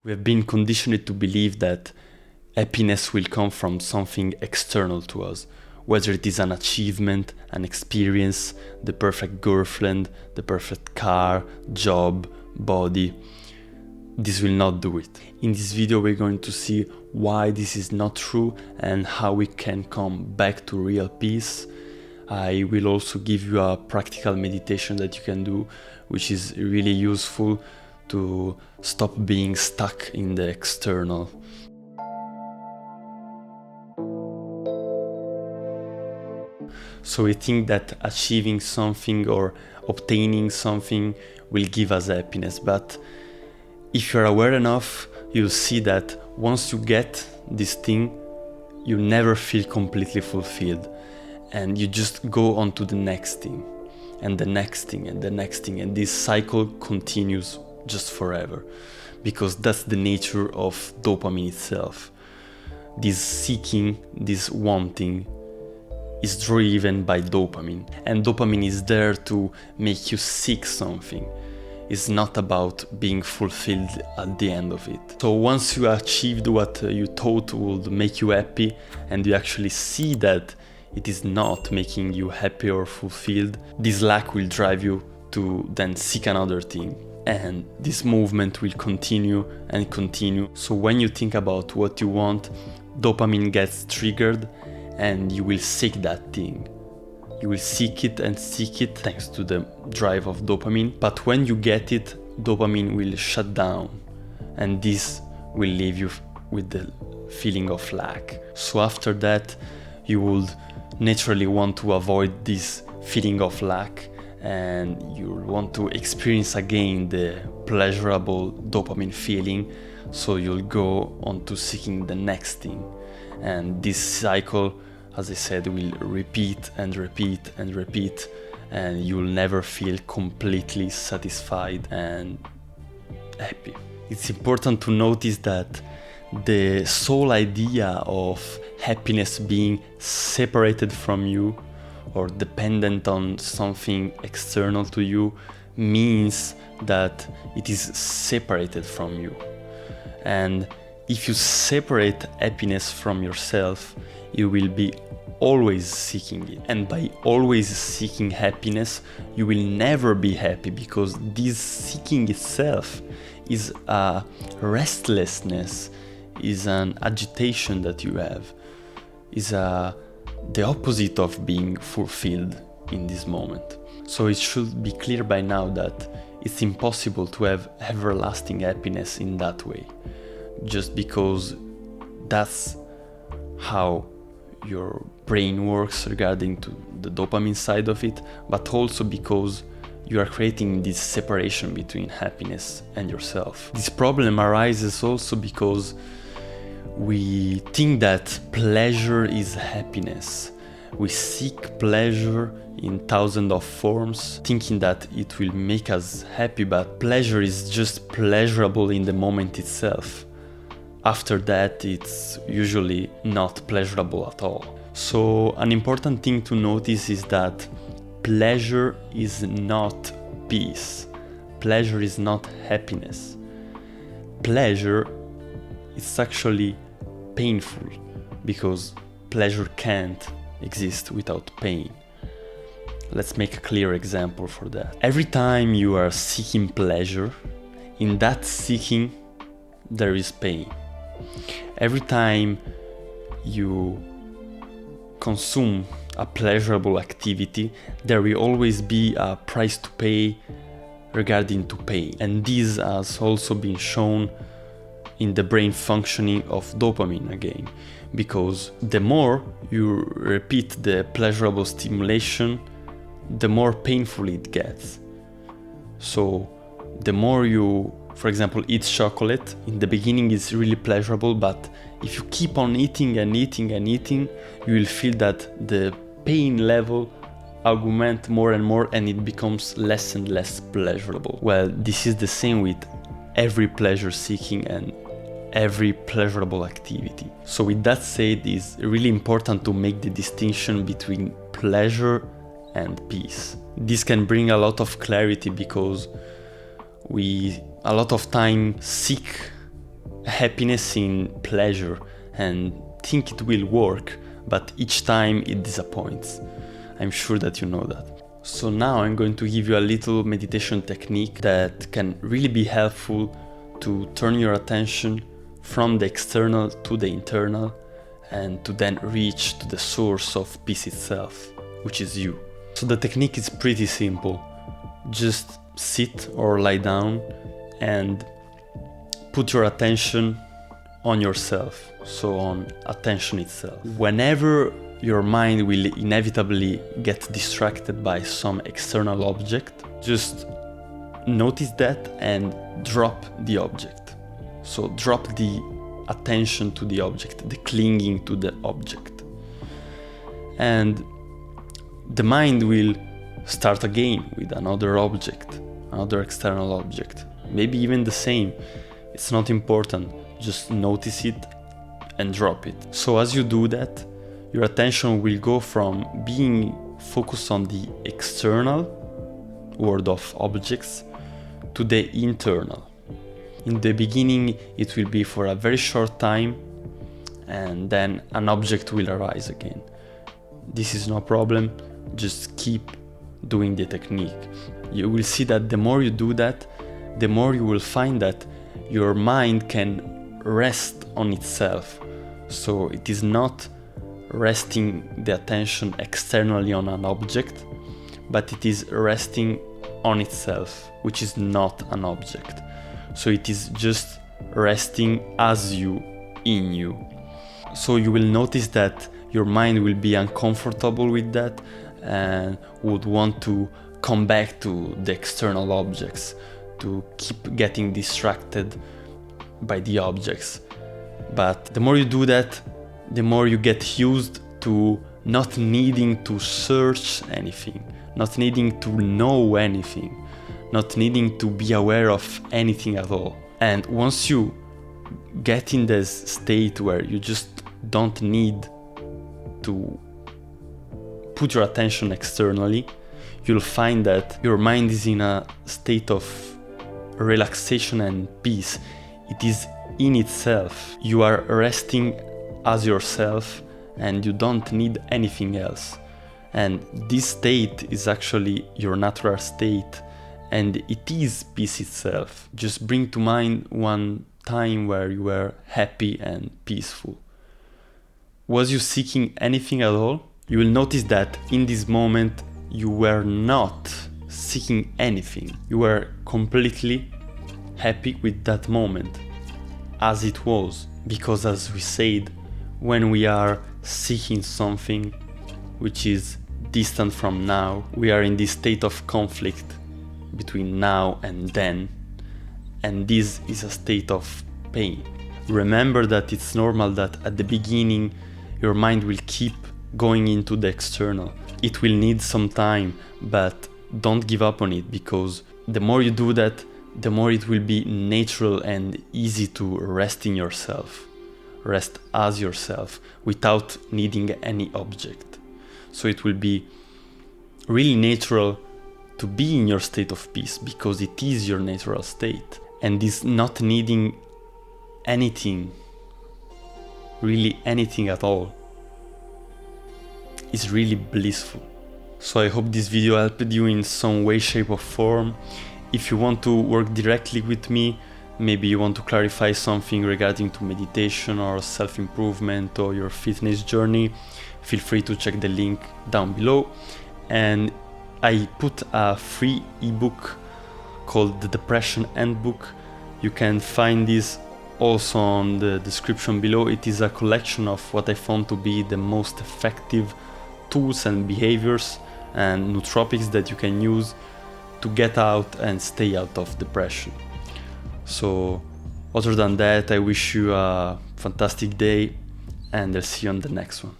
We have been conditioned to believe that happiness will come from something external to us, whether it is an achievement, an experience, the perfect girlfriend, the perfect car, job, body. This will not do it. In this video we're going to see why this is not true and how we can come back to real peace. I will also give you a practical meditation that you can do, which is really useful to stop being stuck in the external. So we think that achieving something or obtaining something will give us happiness, but if you're aware enough, you'll see that once you get this thing, you never feel completely fulfilled, and you just go on to the next thing and the next thing and the next thing, and this cycle continues just forever, because that's the nature of dopamine itself. This seeking, this wanting is driven by dopamine, and dopamine is there to make you seek something. It's not about being fulfilled at the end of it. So once you achieved what you thought would make you happy, and you actually see that it is not making you happy or fulfilled, this lack will drive you to then seek another thing. And this movement will continue and continue. So when you think about what you want, dopamine gets triggered and you will seek that thing. You will seek it and seek it thanks to the drive of dopamine. But when you get it, dopamine will shut down, and this will leave you with the feeling of lack. So after that, you would naturally want to avoid this feeling of lack, and you want to experience again the pleasurable dopamine feeling, so you'll go on to seeking the next thing. And this cycle, as I said, will repeat and repeat and repeat, and you'll never feel completely satisfied and happy. It's important to notice that the sole idea of happiness being separated from you or dependent on something external to you means that it is separated from you. And if you separate happiness from yourself, you will be always seeking it. And by always seeking happiness, you will never be happy, because this seeking itself is a restlessness, is an agitation that you have, is the opposite of being fulfilled in this moment. So it should be clear by now that it's impossible to have everlasting happiness in that way, just because that's how your brain works regarding to the dopamine side of it, but also because you are creating this separation between happiness and yourself. This problem arises also because we think that pleasure is happiness. We seek pleasure in thousands of forms, thinking that it will make us happy, but pleasure is just pleasurable in the moment itself. After that, it's usually not pleasurable at all. So an important thing to notice is that pleasure is not peace. Pleasure is not happiness. Pleasure is actually painful, because pleasure can't exist without pain. Let's make a clear example for that. Every time you are seeking pleasure, in that seeking there is pain. Every time you consume a pleasurable activity, there will always be a price to pay regarding to pain. And this has also been shown in the brain functioning of dopamine again, because the more you repeat the pleasurable stimulation, the more painful it gets. So the more you, for example, eat chocolate, in the beginning it's really pleasurable, but if you keep on eating and eating and eating, you will feel that the pain level augments more and more, and it becomes less and less pleasurable. Well, this is the same with every pleasure seeking and every pleasurable activity. So with that said, it's really important to make the distinction between pleasure and peace. This can bring a lot of clarity, because we a lot of time seek happiness in pleasure and think it will work, but each time it disappoints. I'm sure that you know that. So now I'm going to give you a little meditation technique that can really be helpful to turn your attention from the external to the internal and to then reach to the source of peace itself, which is you. So the technique is pretty simple. Just sit or lie down and put your attention on yourself, so on attention itself. Whenever your mind will inevitably get distracted by some external object, just notice that and drop the object. So drop the attention to the object, the clinging to the object. And the mind will start again with another object, another external object, maybe even the same. It's not important, just notice it and drop it. So as you do that, your attention will go from being focused on the external world of objects to the internal. In the beginning, it will be for a very short time, and then an object will arise again. This is no problem, just keep doing the technique. You will see that the more you do that, the more you will find that your mind can rest on itself. So it is not resting the attention externally on an object, but it is resting on itself, which is not an object. So it is just resting as you, in you. So you will notice that your mind will be uncomfortable with that and would want to come back to the external objects, to keep getting distracted by the objects. But the more you do that, the more you get used to not needing to search anything, not needing to know anything, not needing to be aware of anything at all. And once you get in this state where you just don't need to put your attention externally, you'll find that your mind is in a state of relaxation and peace. It is in itself. You are resting as yourself and you don't need anything else. And this state is actually your natural state, and it is peace itself. Just bring to mind one time where you were happy and peaceful. Was you seeking anything at all? You will notice that in this moment you were not seeking anything. You were completely happy with that moment as it was. Because as we said, when we are seeking something which is distant from now, we are in this state of conflict between now and then, and this is a state of pain. Remember that it's normal that at the beginning your mind will keep going into the external. It will need some time, but don't give up on it, because the more you do that, the more it will be natural and easy to rest in yourself, rest as yourself without needing any object. So it will be really natural to be in your state of peace, because it is your natural state, and this not needing anything, really anything at all, is really blissful. So I hope this video helped you in some way, shape or form. If you want to work directly with me, maybe you want to clarify something regarding to meditation or self-improvement or your fitness journey, feel free to check the link down below. And I put a free ebook called the Depression Handbook. You can find this also on the description below. It is a collection of what I found to be the most effective tools and behaviors and nootropics that you can use to get out and stay out of depression. So other than that, I wish you a fantastic day, and I'll see you on the next one.